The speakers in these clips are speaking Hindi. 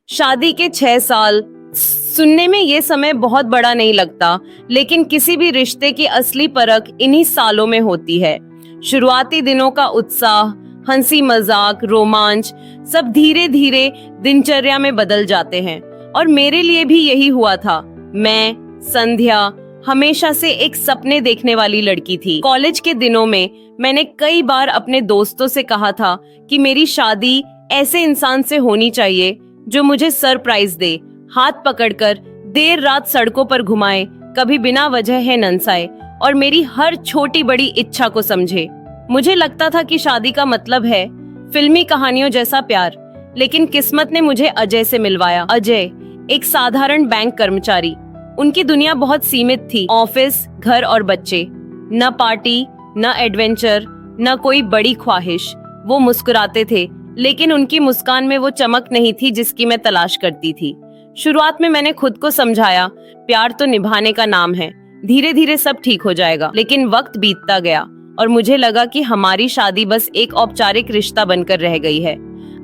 शादी के 6 साल सुनने में ये समय बहुत बड़ा नहीं लगता, लेकिन किसी भी रिश्ते की असली परख इन्हीं सालों में होती है। शुरुआती दिनों का उत्साह, हंसी मजाक, रोमांच सब धीरे धीरे दिनचर्या में बदल जाते हैं और मेरे लिए भी यही हुआ था। मैं संध्या हमेशा से एक सपने देखने वाली लड़की थी। कॉलेज के दिनों में मैंने कई बार अपने दोस्तों से कहा था कि मेरी शादी ऐसे इंसान से होनी चाहिए जो मुझे सरप्राइज दे, हाथ पकड़कर देर रात सड़कों पर घुमाए, कभी बिना वजह है ननसाए और मेरी हर छोटी बड़ी इच्छा को समझे। मुझे लगता था कि शादी का मतलब है फिल्मी कहानियों जैसा प्यार, लेकिन किस्मत ने मुझे अजय से मिलवाया। अजय एक साधारण बैंक कर्मचारी। उनकी दुनिया बहुत सीमित थी, ऑफिस, घर और बच्चे। न पार्टी, न एडवेंचर, न कोई बड़ी ख्वाहिश। वो मुस्कुराते थे, लेकिन उनकी मुस्कान में वो चमक नहीं थी जिसकी मैं तलाश करती थी। शुरुआत में मैंने खुद को समझाया, प्यार तो निभाने का नाम है, धीरे धीरे सब ठीक हो जाएगा। लेकिन वक्त बीतता गया और मुझे लगा कि हमारी शादी बस एक औपचारिक रिश्ता बनकर रह गई है।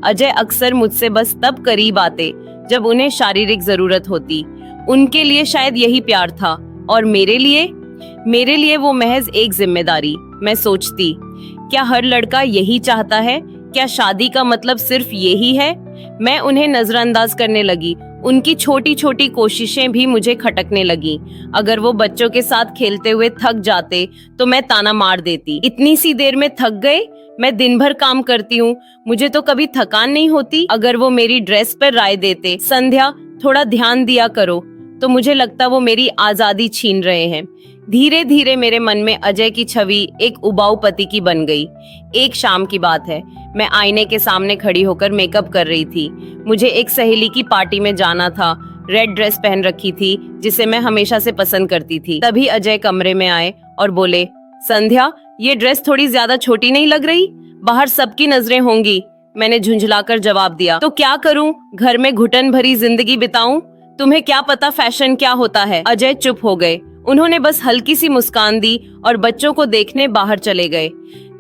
अजय अक्सर मुझसे बस तब करीब आते जब उन्हें शारीरिक जरूरत होती। उनके लिए शायद यही प्यार था और मेरे लिए वो महज एक जिम्मेदारी। मैं सोचती, क्या हर लड़का यही चाहता है? क्या शादी का मतलब सिर्फ यही है? मैं उन्हें नजरअंदाज करने लगी। उनकी छोटी छोटी कोशिशें भी मुझे खटकने लगी। अगर वो बच्चों के साथ खेलते हुए थक जाते तो मैं ताना मार देती, इतनी सी देर में थक गए? मैं दिन भर काम करती हूँ, मुझे तो कभी थकान नहीं होती। अगर वो मेरी ड्रेस पर राय देते, संध्या थोड़ा ध्यान दिया करो, तो मुझे लगता वो मेरी आजादी छीन रहे हैं। धीरे धीरे मेरे मन में अजय की छवि एक उबाऊ पति की बन गई। एक शाम की बात है, मैं आईने के सामने खड़ी होकर मेकअप कर रही थी। मुझे एक सहेली की पार्टी में जाना था। रेड ड्रेस पहन रखी थी जिसे मैं हमेशा से पसंद करती थी। तभी अजय कमरे में आए और बोले, संध्या ये ड्रेस थोड़ी ज्यादा छोटी नहीं लग रही? बाहर सबकी नजरें होंगी। मैंने झुंझलाकर जवाब दिया, तो क्या करूं, घर में घुटन भरी जिंदगी बिताऊं? तुम्हें क्या पता फैशन क्या होता है? अजय चुप हो गए। उन्होंने बस हल्की सी मुस्कान दी और बच्चों को देखने बाहर चले गए।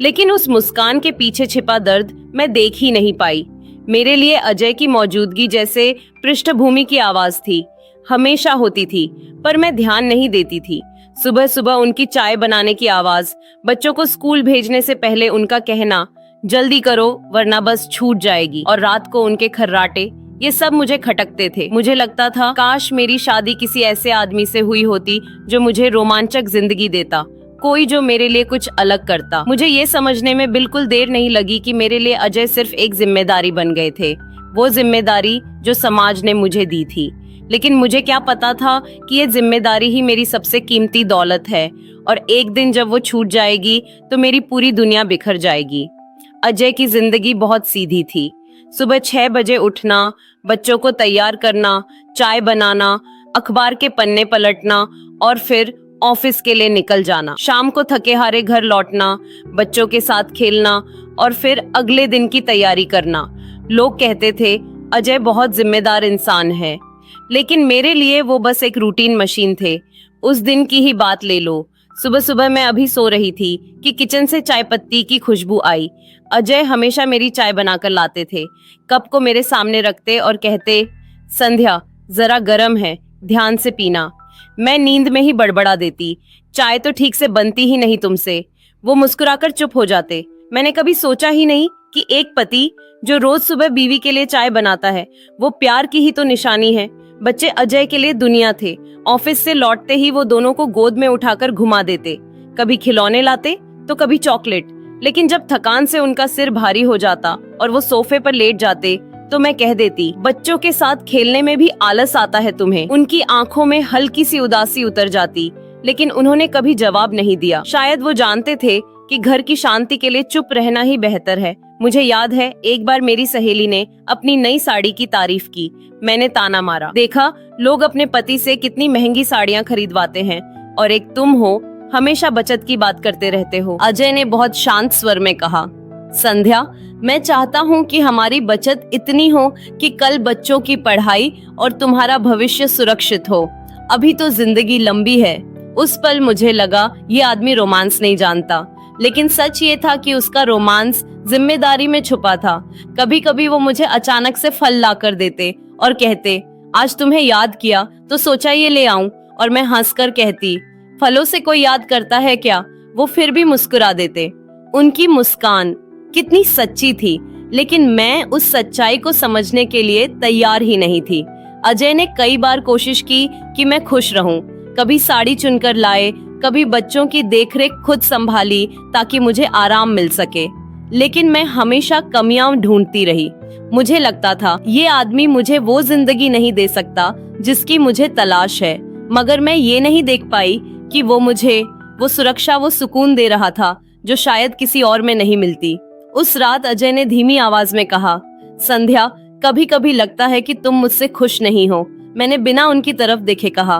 लेकिन उस मुस्कान के पीछे छिपा दर्द मैं देख ही नहीं पाई। मेरे लिए अजय की मौजूदगी जैसे पृष्ठभूमि की आवाज थी, हमेशा होती थी, पर मैं ध्यान नहीं देती थी। सुबह सुबह उनकी चाय बनाने की आवाज, बच्चों को स्कूल भेजने से पहले उनका कहना, जल्दी करो वरना बस छूट जाएगी, और रात को उनके खर्राटे, ये सब मुझे खटकते थे। मुझे लगता था काश मेरी शादी किसी ऐसे आदमी से हुई होती जो मुझे रोमांचक जिंदगी देता, कोई जो मेरे लिए कुछ अलग करता। मुझे ये समझने में बिल्कुल देर नहीं लगी कि मेरे लिए अजय सिर्फ एक जिम्मेदारी बन गए थे, वो जिम्मेदारी जो समाज ने मुझे दी थी। लेकिन मुझे क्या पता था कि ये जिम्मेदारी ही मेरी सबसे कीमती दौलत है और एक दिन जब वो छूट जाएगी तो मेरी पूरी दुनिया बिखर जाएगी। अजय की जिंदगी बहुत सीधी थी। सुबह 6 बजे उठना, बच्चों को तैयार करना, चाय बनाना, अखबार के पन्ने पलटना और फिर ऑफिस के लिए निकल जाना। शाम को थके हारे घर लौटना, बच्चों के साथ खेलना और फिर अगले दिन की तैयारी करना। लोग कहते थे अजय बहुत जिम्मेदार इंसान है, लेकिन मेरे लिए वो बस एक रूटीन मशीन थे। उस दिन की ही बात ले लो। सुबह सुबह मैं अभी सो रही थी कि किचन से चाय पत्ती की खुशबू आई। अजय हमेशा मेरी चाय बनाकर लाते थे, कप को मेरे सामने रखते और कहते, संध्या जरा गर्म है, ध्यान से पीना। मैं नींद में ही बड़बड़ा देती, चाय तो ठीक से बनती ही नहीं तुमसे। वो मुस्कुराकर चुप हो जाते। मैंने कभी सोचा ही नहीं कि एक पति जो रोज सुबह बीवी के लिए चाय बनाता है, वो प्यार की ही तो निशानी है। बच्चे अजय के लिए दुनिया थे। ऑफिस से लौटते ही वो दोनों को गोद में उठाकर घुमा देते, कभी खिलौने लाते तो कभी चॉकलेट। लेकिन जब थकान से उनका सिर भारी हो जाता और वो सोफे पर लेट जाते तो मैं कह देती, बच्चों के साथ खेलने में भी आलस आता है तुम्हें। उनकी आंखों में हल्की सी उदासी उतर जाती, लेकिन उन्होंने कभी जवाब नहीं दिया। शायद वो जानते थे कि घर की शांति के लिए चुप रहना ही बेहतर है। मुझे याद है एक बार मेरी सहेली ने अपनी नई साड़ी की तारीफ की। मैंने ताना मारा, देखा लोग अपने पति से कितनी महंगी साड़ियाँ खरीदवाते हैं और एक तुम हो हमेशा बचत की बात करते रहते हो। अजय ने बहुत शांत स्वर में कहा, संध्या मैं चाहता हूँ कि हमारी बचत इतनी हो कि कल बच्चों की पढ़ाई और तुम्हारा भविष्य सुरक्षित हो। अभी तो जिंदगी लंबी है। उस पल मुझे लगा ये आदमी रोमांस नहीं जानता। लेकिन सच ये था कि उसका रोमांस जिम्मेदारी में छुपा था। कभी कभी वो मुझे अचानक से फल ला कर देते और कहते, आज तुम्हें याद किया तो सोचा ये ले आऊं, और मैं हंसकर कहती, फलों से कोई याद करता है क्या? वो फिर भी मुस्कुरा देते। उनकी मुस्कान कितनी सच्ची थी, लेकिन मैं उस सच्चाई को समझने के लिए तैयार ही नहीं थी। अजय ने कई बार कोशिश की कि मैं खुश रहूं। कभी साड़ी चुनकर लाए, कभी बच्चों की देखरेख खुद संभाली ताकि मुझे आराम मिल सके, लेकिन मैं हमेशा कमियां ढूंढती रही। मुझे लगता था ये आदमी मुझे वो जिंदगी नहीं दे सकता जिसकी मुझे तलाश है, मगर मैं ये नहीं देख पाई कि वो मुझे वो सुरक्षा, वो सुकून दे रहा था जो शायद किसी और में नहीं मिलती। उस रात अजय ने धीमी आवाज में कहा, संध्या, कभी कभी लगता है कि तुम मुझसे खुश नहीं हो। मैंने बिना उनकी तरफ देखे कहा,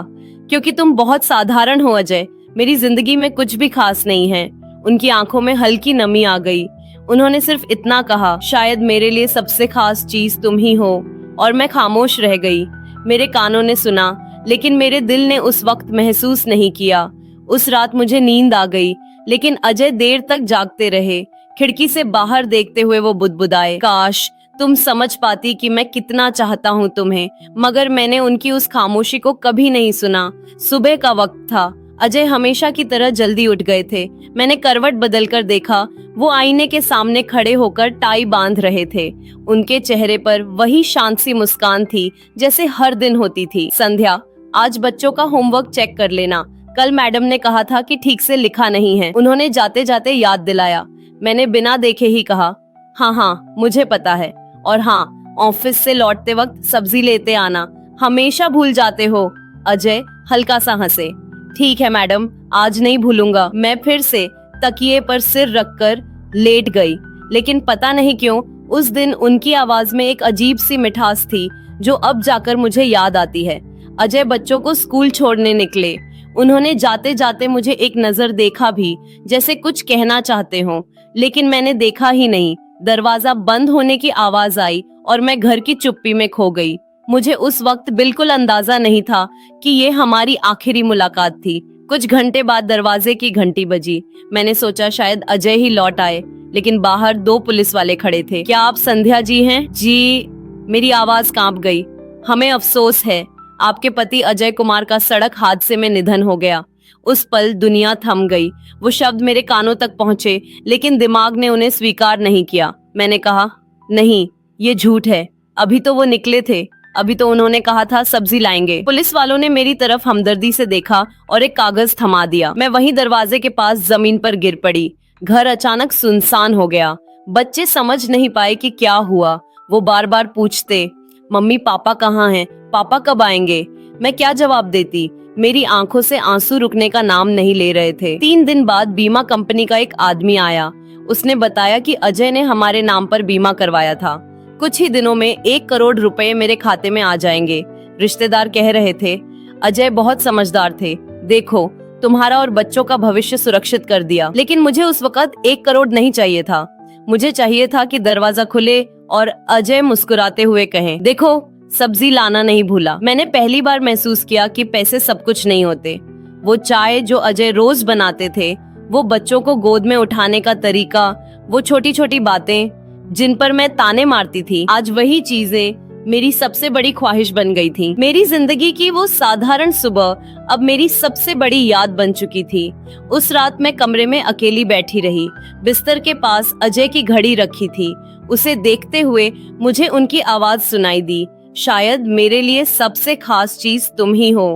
क्योंकि तुम बहुत साधारण हो अजय, मेरी जिंदगी में कुछ भी खास नहीं है। उनकी आंखों में हल्की नमी आ गई। उन्होंने सिर्फ इतना कहा, शायद मेरे लिए सबसे खास चीज तुम ही हो। और मैं खामोश रह गई। मेरे कानों ने सुना, लेकिन मेरे दिल ने उस वक्त महसूस नहीं किया। उस रात मुझे नींद आ गई, लेकिन अजय देर तक जागते रहे। खिड़की से बाहर देखते हुए वो बुदबुदाए, काश तुम समझ पाती कि मैं कितना चाहता हूँ तुम्हें। मगर मैंने उनकी उस खामोशी को कभी नहीं सुना। सुबह का वक्त था। अजय हमेशा की तरह जल्दी उठ गए थे। मैंने करवट बदलकर देखा। वो आईने के सामने खड़े होकर टाई बांध रहे थे। उनके चेहरे पर वही शांत सी मुस्कान थी जैसे हर दिन होती थी। संध्या, आज बच्चों का होमवर्क चेक कर लेना। कल मैडम ने कहा था कि ठीक से लिखा नहीं है। उन्होंने जाते जाते याद दिलाया। मैंने बिना देखे ही कहा, हाँ हाँ मुझे पता है। और हाँ, ऑफिस से लौटते वक्त सब्जी लेते आना। हमेशा भूल जाते हो। अजय हल्का सा हंसे। ठीक है मैडम, आज नहीं भूलूंगा। मैं फिर से तकिए पर सिर रखकर लेट गई, लेकिन पता नहीं क्यों उस दिन उनकी आवाज में एक अजीब सी मिठास थी जो अब जाकर मुझे याद आती है। अजय बच्चों को स्कूल छोड़ने निकले। उन्होंने जाते जाते मुझे एक नजर देखा भी, जैसे कुछ कहना चाहते हो, लेकिन मैंने देखा ही नहीं। दरवाजा बंद होने की आवाज आई और मैं घर की चुप्पी में खो गई। मुझे उस वक्त बिल्कुल अंदाजा नहीं था कि ये हमारी आखिरी मुलाकात थी। कुछ घंटे बाद दरवाजे की घंटी बजी। मैंने सोचा शायद अजय ही लौट आए, लेकिन बाहर 2 पुलिस वाले खड़े थे। क्या आप संध्या जी हैं? जी। मेरी आवाज कांप गई। हमें अफसोस है, आपके पति अजय कुमार का सड़क हादसे में निधन हो गया। उस पल दुनिया थम गई। वो शब्द मेरे कानों तक पहुंचे, लेकिन दिमाग ने उन्हें स्वीकार नहीं किया। मैंने कहा, नहीं, ये झूठ है। अभी तो वो निकले थे। अभी तो उन्होंने कहा था सब्जी लाएंगे। पुलिस वालों ने मेरी तरफ हमदर्दी से देखा और एक कागज थमा दिया। मैं वहीं दरवाजे के पास जमीन पर गिर पड़ी। घर अचानक सुनसान हो गया। बच्चे समझ नहीं पाए कि क्या हुआ। वो बार बार पूछते, मम्मी पापा कहाँ हैं? पापा कब आएंगे? मैं क्या जवाब देती? मेरी आंखों से आंसू रुकने का नाम नहीं ले रहे थे। 3 दिन बाद बीमा कंपनी का एक आदमी आया। उसने बताया कि अजय ने हमारे नाम पर बीमा करवाया था। कुछ ही दिनों में 1 करोड़ रुपए मेरे खाते में आ जाएंगे। रिश्तेदार कह रहे थे, अजय बहुत समझदार थे। देखो, तुम्हारा और बच्चों का भविष्य सुरक्षित कर दिया। लेकिन मुझे उस वक्त 1 करोड़ नहीं चाहिए था। मुझे चाहिए था कि दरवाजा खुले और अजय मुस्कुराते हुए कहें, देखो सब्जी लाना नहीं भूला। मैंने पहली बार महसूस किया कि पैसे सब कुछ नहीं होते। वो चाय जो अजय रोज बनाते थे, वो बच्चों को गोद में उठाने का तरीका, वो छोटी छोटी बातें जिन पर मैं ताने मारती थी, आज वही चीजें मेरी सबसे बड़ी ख्वाहिश बन गई थी। मेरी जिंदगी की वो साधारण सुबह अब मेरी सबसे बड़ी याद बन चुकी थी। उस रात मैं कमरे में अकेली बैठी रही। बिस्तर के पास अजय की घड़ी रखी थी। उसे देखते हुए मुझे उनकी आवाज सुनाई दी, शायद मेरे लिए सबसे खास चीज तुम ही हो।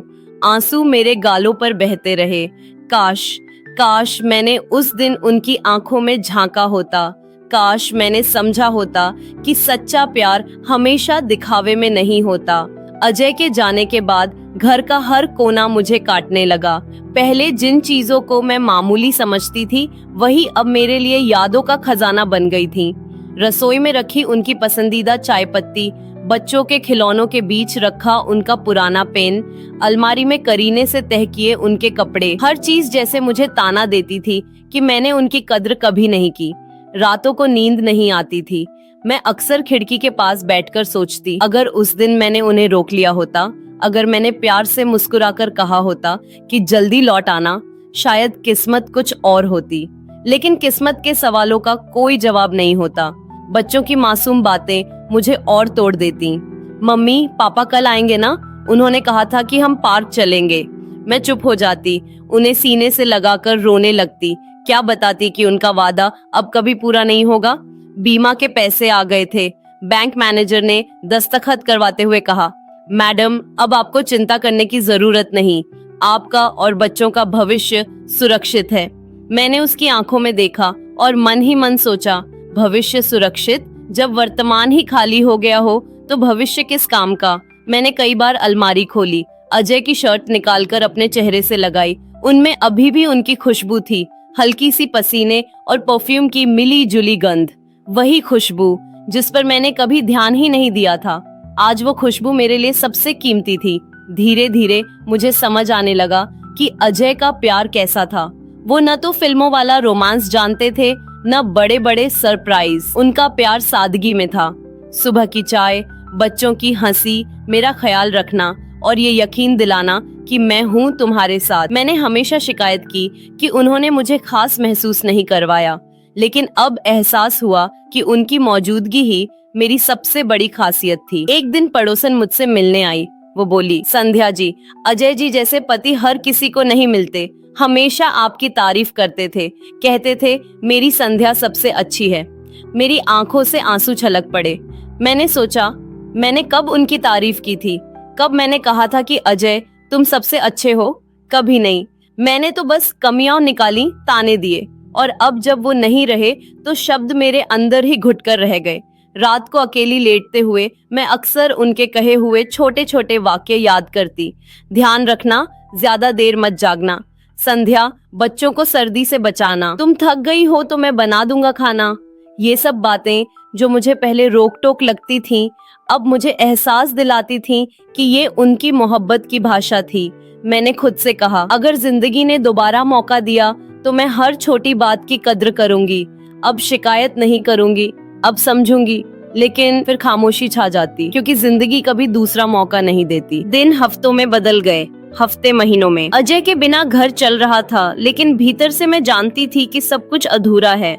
आंसू मेरे गालों पर बहते रहे। काश मैंने उस दिन उनकी आंखों में झांका होता। काश मैंने समझा होता कि सच्चा प्यार हमेशा दिखावे में नहीं होता। अजय के जाने के बाद घर का हर कोना मुझे काटने लगा। पहले जिन चीजों को मैं मामूली समझती थी, वही अब मेरे लिए यादों का खजाना बन गई थी। रसोई में रखी उनकी पसंदीदा चाय पत्ती, बच्चों के खिलौनों के बीच रखा उनका पुराना पेन, अलमारी में करीने से तह किए उनके कपड़े, हर चीज जैसे मुझे ताना देती थी कि मैंने उनकी कद्र कभी नहीं की। रातों को नींद नहीं आती थी। मैं अक्सर खिड़की के पास बैठकर सोचती, अगर उस दिन मैंने उन्हें रोक लिया होता, अगर मैंने प्यार से मुस्कुराकर कहा होता कि जल्दी लौट आना, शायद किस्मत कुछ और होती। लेकिन किस्मत के सवालों का कोई जवाब नहीं होता। बच्चों की मासूम बातें मुझे और तोड़ देती। मम्मी, पापा कल आएंगे ना? उन्होंने कहा था कि हम पार्क चलेंगे। मैं चुप हो जाती, उन्हें सीने से लगाकर रोने लगती। क्या बताती कि उनका वादा अब कभी पूरा नहीं होगा। बीमा के पैसे आ गए थे। बैंक मैनेजर ने दस्तखत करवाते हुए कहा, मैडम, अब आपको चिंता करने की जरूरत नहीं, आपका और बच्चों का भविष्य सुरक्षित है। मैंने उसकी आंखों में देखा और मन ही मन सोचा, भविष्य सुरक्षित? जब वर्तमान ही खाली हो गया हो तो भविष्य किस काम का। मैंने कई बार अलमारी खोली, अजय की शर्ट निकालकर अपने चेहरे से लगाई। उनमें अभी भी उनकी खुशबू थी, हल्की सी पसीने और परफ्यूम की मिली जुली गंध। वही खुशबू जिस पर मैंने कभी ध्यान ही नहीं दिया था। आज वो खुशबू मेरे लिए सबसे कीमती थी। धीरे धीरे मुझे समझ आने लगा कि अजय का प्यार कैसा था। वो न तो फिल्मों वाला रोमांस जानते थे, न बड़े बड़े सरप्राइज। उनका प्यार सादगी में था। सुबह की चाय, बच्चों की हंसी, मेरा ख्याल रखना और ये यकीन दिलाना कि मैं हूँ तुम्हारे साथ। मैंने हमेशा शिकायत की कि उन्होंने मुझे खास महसूस नहीं करवाया, लेकिन अब एहसास हुआ कि उनकी मौजूदगी ही मेरी सबसे बड़ी खासियत थी। एक दिन पड़ोसन मुझसे मिलने आई। वो बोली, संध्या जी, अजय जी जैसे पति हर किसी को नहीं मिलते। हमेशा आपकी तारीफ करते थे, कहते थे मेरी संध्या सबसे अच्छी है। मेरी आंखों से आंसू छलक पड़े। मैंने सोचा, मैंने कब उनकी तारीफ की थी? कब मैंने कहा था कि अजय तुम सबसे अच्छे हो? कभी नहीं। मैंने तो बस कमियां निकाली, ताने दिए। और अब जब वो नहीं रहे तो शब्द मेरे अंदर ही घुटकर रह गए। रात को अकेली लेटते हुए मैं अक्सर उनके कहे हुए छोटे छोटे वाक्य याद करती। ध्यान रखना, ज्यादा देर मत जागना। संध्या, बच्चों को सर्दी से बचाना। तुम थक गई हो तो मैं बना दूंगा खाना। ये सब बातें जो मुझे पहले रोक टोक लगती थीं, अब मुझे एहसास दिलाती थीं कि ये उनकी मोहब्बत की भाषा थी। मैंने खुद से कहा, अगर जिंदगी ने दोबारा मौका दिया तो मैं हर छोटी बात की कद्र करूंगी। अब शिकायत नहीं करूंगी, अब समझूंगी। लेकिन फिर खामोशी छा जाती, क्योंकि जिंदगी कभी दूसरा मौका नहीं देती। दिन हफ्तों में बदल गए, हफ्ते महीनों में। अजय के बिना घर चल रहा था, लेकिन भीतर से मैं जानती थी कि सब कुछ अधूरा है।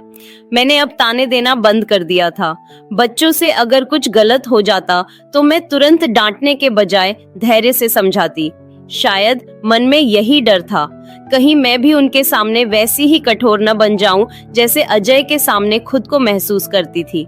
मैंने अब ताने देना बंद कर दिया था। बच्चों से अगर कुछ गलत हो जाता तो मैं तुरंत डांटने के बजाय धैर्य से समझाती। शायद मन में यही डर था, कहीं मैं भी उनके सामने वैसी ही कठोर न बन जाऊं जैसे अजय के सामने खुद को महसूस करती थी।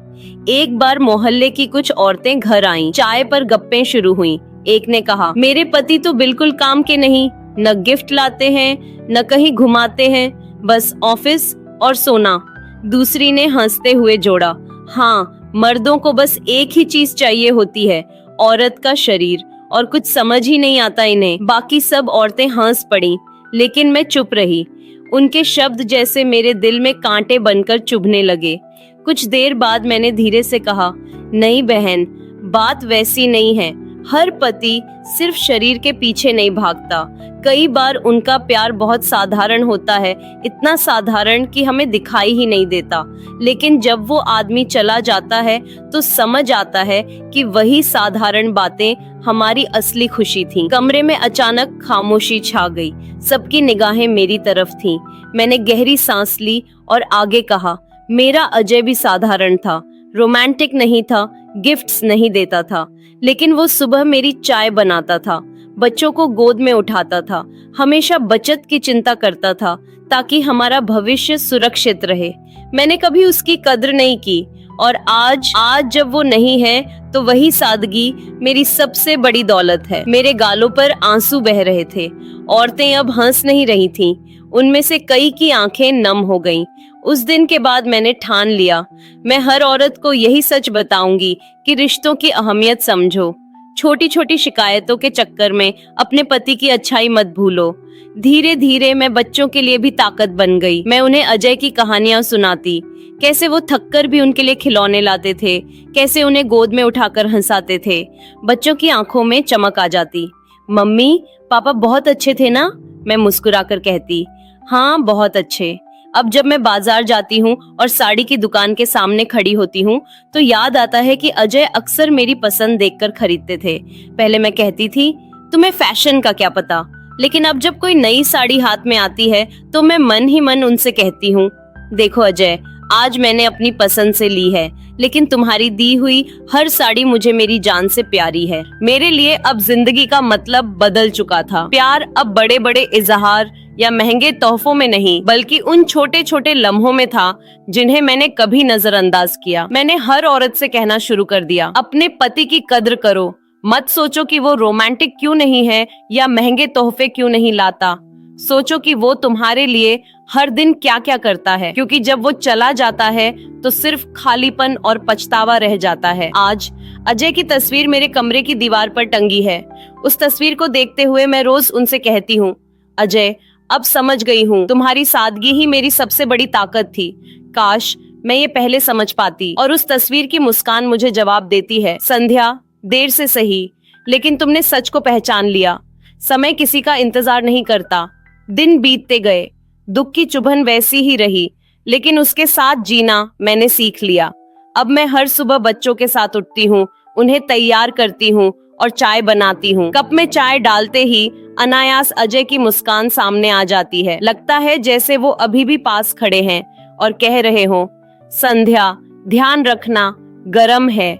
एक बार मोहल्ले की कुछ औरतें घर आईं। चाय पर गप्पें शुरू हुईं। एक ने कहा, मेरे पति तो बिल्कुल काम के नहीं, न गिफ्ट लाते हैं, न कहीं घुमाते हैं, बस ऑफिस और सोना। दूसरी ने हंसते हुए जोड़ा, हाँ, मर्दों को बस एक ही चीज चाहिए होती है, औरत का शरीर, और कुछ समझ ही नहीं आता इन्हें। बाकी सब औरतें हंस पड़ी, लेकिन मैं चुप रही। उनके शब्द जैसे मेरे दिल में कांटे बनकर चुभने लगे। कुछ देर बाद मैंने धीरे से कहा, नहीं बहन, बात वैसी नहीं है। हर पति सिर्फ शरीर के पीछे नहीं भागता। कई बार उनका प्यार बहुत साधारण होता है, इतना साधारण कि हमें दिखाई ही नहीं देता। लेकिन जब वो आदमी चला जाता है तो समझ आता है कि वही साधारण बातें हमारी असली खुशी थी। कमरे में अचानक खामोशी छा गई। सबकी निगाहें मेरी तरफ थीं। मैंने गहरी सांस ली और आगे कहा, मेरा अजय भी साधारण था, रोमांटिक नहीं था, गिफ्ट्स नहीं देता था, लेकिन वो सुबह मेरी चाय बनाता था, बच्चों को गोद में उठाता था, हमेशा बचत की चिंता करता था ताकि हमारा भविष्य सुरक्षित रहे। मैंने कभी उसकी कद्र नहीं की, और आज जब वो नहीं है तो वही सादगी मेरी सबसे बड़ी दौलत है। मेरे गालों पर आंसू बह रहे थे। औरतें अब हंस नहीं रही थीं। उनमें से कई की आंखें नम हो गईं। उस दिन के बाद मैंने ठान लिया, मैं हर औरत को यही सच बताऊंगी कि रिश्तों की अहमियत समझो। छोटी छोटी शिकायतों के चक्कर में अपने पति की अच्छाई मत भूलो। धीरे धीरे मैं बच्चों के लिए भी ताकत बन गई। मैं उन्हें अजय की कहानियां सुनाती, कैसे वो थककर भी उनके लिए खिलौने लाते थे, कैसे उन्हें गोद में उठाकर हंसाते थे। बच्चों की आंखों में चमक आ जाती। मम्मी, पापा बहुत अच्छे थे ना? मैं मुस्कुराकर कहती, हाँ, बहुत अच्छे। अब जब मैं बाजार जाती हूँ और साड़ी की दुकान के सामने खड़ी होती हूँ तो याद आता है कि अजय अक्सर मेरी पसंद देखकर खरीदते थे। पहले मैं कहती थी, तुम्हें फैशन का क्या पता, लेकिन अब जब कोई नई साड़ी हाथ में आती है तो मैं मन ही मन उनसे कहती हूँ, देखो अजय, आज मैंने अपनी पसंद से ली है, लेकिन तुम्हारी दी हुई हर साड़ी मुझे मेरी जान से प्यारी है। मेरे लिए अब जिंदगी का मतलब बदल चुका था। प्यार अब बड़े बड़े इजहार या महंगे तोहफों में नहीं, बल्कि उन छोटे छोटे लम्हों में था जिन्हें मैंने कभी नजरअंदाज किया। मैंने हर औरत से कहना शुरू कर दिया, अपने पति की कद्र करो। मत सोचो कि वो रोमांटिक क्यों नहीं है या महंगे तोहफे क्यों नहीं लाता। सोचो कि वो तुम्हारे लिए हर दिन क्या क्या करता है, क्योंकि जब वो चला जाता है तो सिर्फ खालीपन और पछतावा रह जाता है। आज अजय की तस्वीर मेरे कमरे की दीवार पर टंगी है। उस तस्वीर को देखते हुए मैं रोज उनसे कहती हूँ, अजय अब समझ गई हूँ, तुम्हारी सादगी ही मेरी सबसे बड़ी ताकत थी। काश मैं ये पहले समझ पाती। और उस तस्वीर की मुस्कान मुझे जवाब देती है, संध्या देर से सही, लेकिन तुमने सच को पहचान लिया। समय किसी का इंतजार नहीं करता। दिन बीतते गए, दुख की चुभन वैसी ही रही, लेकिन उसके साथ जीना मैंने सीख लिया। अब मैं हर सुबह बच्चों के साथ उठती हूँ, उन्हें तैयार करती हूँ और चाय बनाती हूँ। कप में चाय डालते ही अनायास अजय की मुस्कान सामने आ जाती है। लगता है जैसे वो अभी भी पास खड़े हैं और कह रहे हो, संध्या ध्यान रखना, गरम है।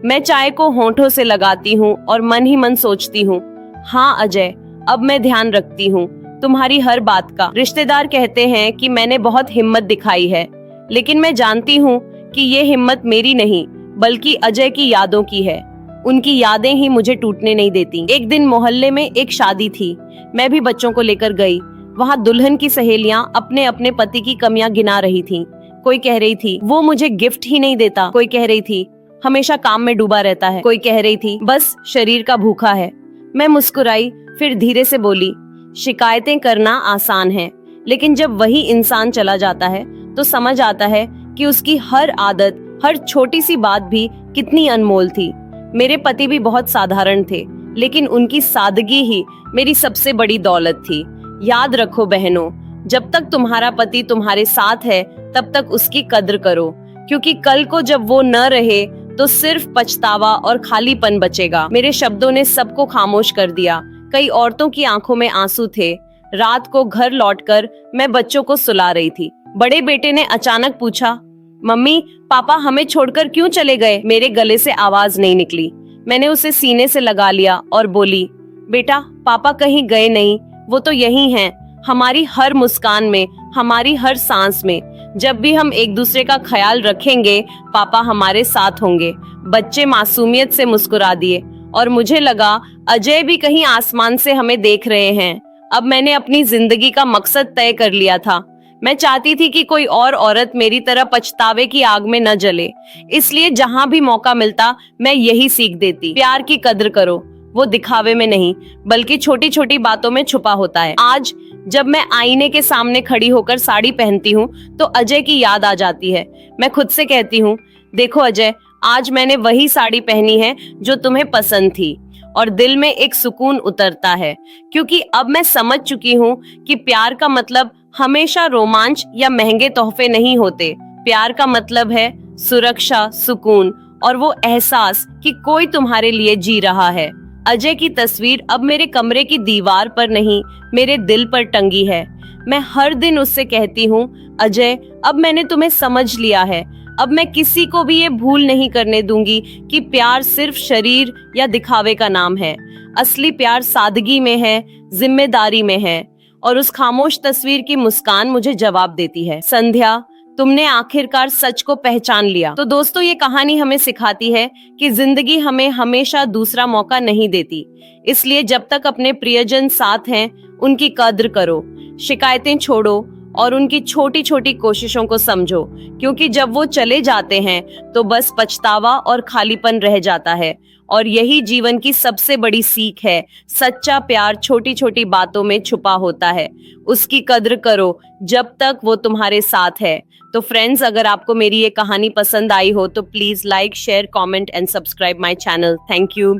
मैं चाय को होंठों से लगाती हूँ और मन ही मन सोचती हूँ, हाँ अजय अब मैं ध्यान रखती हूँ तुम्हारी हर बात का। रिश्तेदार कहते हैं कि मैंने बहुत हिम्मत दिखाई है, लेकिन मैं जानती हूँ कि ये हिम्मत मेरी नहीं बल्कि अजय की यादों की है। उनकी यादें ही मुझे टूटने नहीं देती। एक दिन मोहल्ले में एक शादी थी, मैं भी बच्चों को लेकर गई। वहाँ दुल्हन की सहेलियां अपने अपने पति की कमियां गिना रही थी। कोई कह रही थी वो मुझे गिफ्ट ही नहीं देता, कोई कह रही थी हमेशा काम में डूबा रहता है, कोई कह रही थी बस शरीर का भूखा है। मैं मुस्कुराई, फिर धीरे से बोली, शिकायतें करना आसान है, लेकिन जब वही इंसान चला जाता है तो समझ आता है कि उसकी हर आदत, हर छोटी सी बात भी कितनी अनमोल थी। मेरे पति भी बहुत साधारण थे, लेकिन उनकी सादगी ही मेरी सबसे बड़ी दौलत थी। याद रखो बहनों, जब तक तुम्हारा पति तुम्हारे साथ है तब तक उसकी कद्र करो, क्योंकि कल को जब वो न रहे तो सिर्फ पछतावा और खालीपन बचेगा। मेरे शब्दों ने सबको खामोश कर दिया। कई औरतों की आंखों में आंसू थे। रात को घर लौटकर मैं बच्चों को सुला रही थी। बड़े बेटे ने अचानक पूछा, मम्मी पापा हमें छोड़कर क्यों चले गए? मेरे गले से आवाज नहीं निकली। मैंने उसे सीने से लगा लिया और बोली, बेटा पापा कहीं गए नहीं, वो तो यही हैं, हमारी हर मुस्कान में, हमारी हर सांस में। जब भी हम एक दूसरे का ख्याल रखेंगे पापा हमारे साथ होंगे। बच्चे मासूमियत से मुस्कुरा दिए और मुझे लगा अजय भी कहीं आसमान से हमें देख रहे हैं। अब मैंने अपनी जिंदगी का मकसद तय कर लिया था। मैं चाहती थी कि कोई और औरत मेरी तरह पछतावे की आग में न जले, इसलिए जहां भी मौका मिलता मैं यही सीख देती, प्यार की कद्र करो, वो दिखावे में नहीं बल्कि छोटी छोटी बातों में छुपा होता है। आज जब मैं आईने के सामने खड़ी होकर साड़ी पहनती हूँ तो अजय की याद आ जाती है। मैं खुद से कहती हूँ, देखो अजय आज मैंने वही साड़ी पहनी है जो तुम्हें पसंद थी, और दिल में एक सुकून उतरता है, क्योंकि अब मैं समझ चुकी हूँ कि प्यार का मतलब हमेशा रोमांच या महंगे तोहफे नहीं होते। प्यार का मतलब है सुरक्षा, सुकून और वो एहसास कि कोई तुम्हारे लिए जी रहा है। अजय की तस्वीर अब मेरे कमरे की दीवार पर नहीं, मेरे दिल पर टंगी है। मैं हर दिन उससे कहती हूँ, अजय अब मैंने तुम्हें समझ लिया है। अब मैं किसी को भी ये भूल नहीं करने दूंगी कि प्यार सिर्फ शरीर या दिखावे का नाम है। असली प्यार सादगी में है, जिम्मेदारी में है। और उस खामोश तस्वीर की मुस्कान मुझे जवाब देती है, संध्या तुमने आखिरकार सच को पहचान लिया। तो दोस्तों ये कहानी हमें सिखाती है कि जिंदगी हमें हमेशा दूसरा मौका नहीं देती, इसलिए जब तक अपने प्रियजन साथ हैं उनकी कद्र करो, शिकायतें छोड़ो और उनकी छोटी छोटी कोशिशों को समझो, क्योंकि जब वो चले जाते हैं तो बस पछतावा और खालीपन रह जाता है। और यही जीवन की सबसे बड़ी सीख है, सच्चा प्यार छोटी छोटी बातों में छुपा होता है। उसकी कद्र करो जब तक वो तुम्हारे साथ है। तो फ्रेंड्स, अगर आपको मेरी ये कहानी पसंद आई हो तो please like, share, comment and subscribe my channel. Thank you.